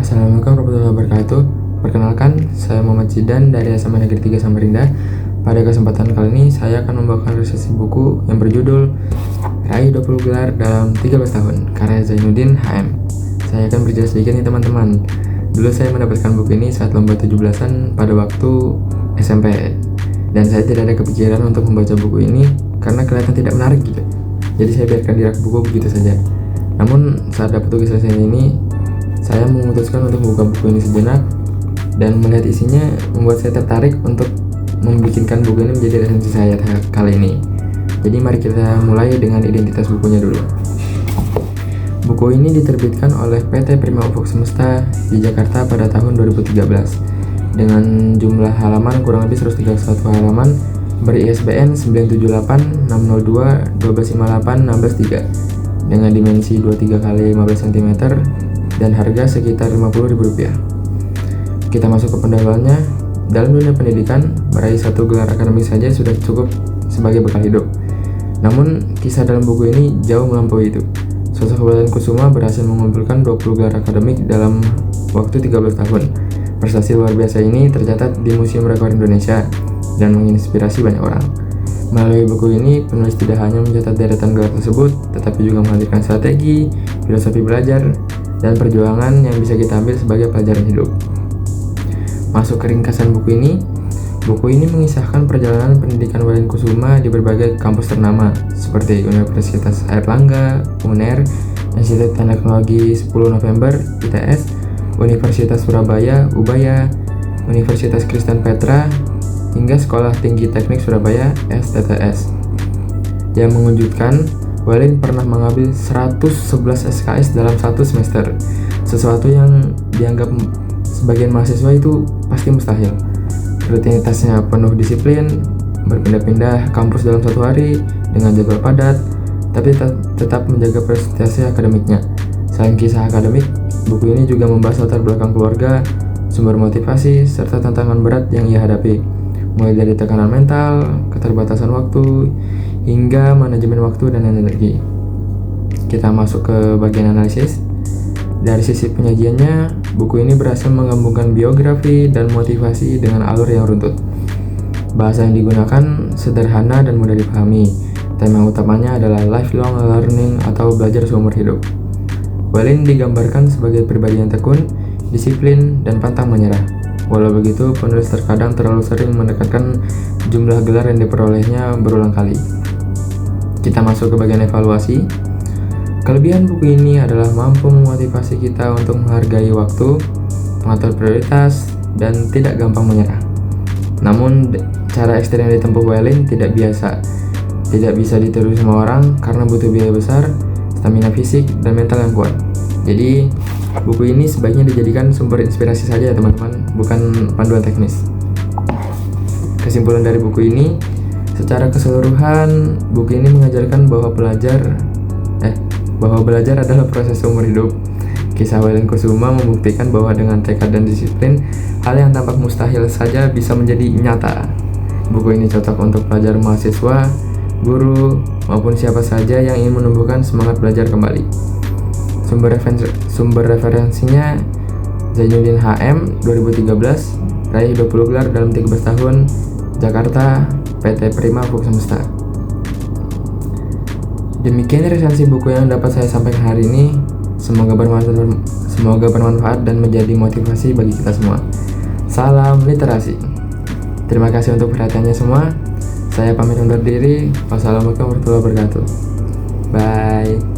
Assalamualaikum warahmatullahi wabarakatuh. Perkenalkan, saya Muhammad Zidan dari SMA Negeri 3 Samarinda. Pada kesempatan kali ini, saya akan membawakan resensi buku yang berjudul Raih 20 Gelar dalam 13 Tahun, karya Zainuddin HM. Saya akan bercerita sedikit nih teman-teman. Dulu saya mendapatkan buku ini saat lomba 17-an pada waktu SMP. Dan saya tidak ada kepikiran untuk membaca buku ini karena kelihatan tidak menarik gitu. Jadi saya biarkan di rak buku begitu saja. Namun saat dapat tugas resensi ini, saya memutuskan untuk membuka buku ini sejenak dan melihat isinya membuat saya tertarik untuk membikinkan buku ini menjadi resensi saya kali ini. Jadi mari kita mulai dengan identitas bukunya dulu. Buku ini diterbitkan oleh PT Prima Ufuk Semesta di Jakarta pada tahun 2013 dengan jumlah halaman kurang lebih 131 halaman, beri ISBN 978-602-1258-163 dengan dimensi 23 x 15 cm dan harga sekitar Rp50.000. Kita masuk ke pendahuluannya. Dalam dunia pendidikan, meraih satu gelar akademik saja sudah cukup sebagai bekal hidup. Namun, kisah dalam buku ini jauh melampaui itu. Sosok Welen Kusuma berhasil mengumpulkan 20 gelar akademik dalam waktu 13 tahun. Prestasi luar biasa ini tercatat di Museum Rekor Indonesia dan menginspirasi banyak orang. Melalui buku ini, penulis tidak hanya mencatat deretan gelar tersebut, tetapi juga menghadirkan strategi, filosofi belajar, dan perjuangan yang bisa kita ambil sebagai pelajaran hidup. Masuk ke ringkasan buku ini mengisahkan perjalanan pendidikan Welen Kusuma di berbagai kampus ternama seperti Universitas Airlangga, UNER, Institut Teknologi 10 November, ITS, Universitas Surabaya, UBAYA, Universitas Kristen Petra, hingga Sekolah Tinggi Teknik Surabaya, STTS. Yang mengejutkan, Welen pernah mengambil 111 SKS dalam satu semester, sesuatu yang dianggap sebagian mahasiswa itu pasti mustahil. Rutinitasnya penuh disiplin, berpindah-pindah kampus dalam satu hari dengan jadwal padat, tapi tetap menjaga prestasi akademiknya. Selain kisah akademik, buku ini juga membahas latar belakang keluarga, sumber motivasi, serta tantangan berat yang ia hadapi, mulai dari tekanan mental, keterbatasan waktu, hingga manajemen waktu dan energi. Kita masuk ke bagian analisis. Dari sisi penyajiannya, buku ini berhasil menggabungkan biografi dan motivasi dengan alur yang runtut. Bahasa yang digunakan sederhana dan mudah dipahami. Tema utamanya adalah lifelong learning atau belajar seumur hidup. Welen digambarkan sebagai pribadi yang tekun, disiplin, dan pantang menyerah. Walau begitu, penulis terkadang terlalu sering menekankan jumlah gelar yang diperolehnya berulang kali. Kita masuk ke bagian evaluasi. Kelebihan buku ini adalah mampu memotivasi kita untuk menghargai waktu, mengatur prioritas, dan tidak gampang menyerah. Namun, cara ekstrem yang ditempuh Welen tidak biasa. Tidak bisa ditiru semua orang karena butuh biaya besar, stamina fisik, dan mental yang kuat. Jadi, buku ini sebaiknya dijadikan sumber inspirasi saja ya teman-teman, bukan panduan teknis. Kesimpulan dari buku ini, secara keseluruhan, buku ini mengajarkan bahwa belajar adalah proses seumur hidup. Kisah Welen Kusuma membuktikan bahwa dengan tekad dan disiplin, hal yang tampak mustahil saja bisa menjadi nyata. Buku ini cocok untuk pelajar mahasiswa, guru, maupun siapa saja yang ingin menumbuhkan semangat belajar kembali. Sumber referensinya Zainuddin HM 2013, Raih 20 Gelar dalam 13 Tahun, Jakarta, PT Prima Ufuk Semesta. Demikian resensi buku yang dapat saya sampaikan hari ini. Semoga bermanfaat dan menjadi motivasi bagi kita semua. Salam literasi. Terima kasih untuk perhatiannya semua. Saya pamit undur diri. Wassalamualaikum warahmatullahi wabarakatuh. Bye.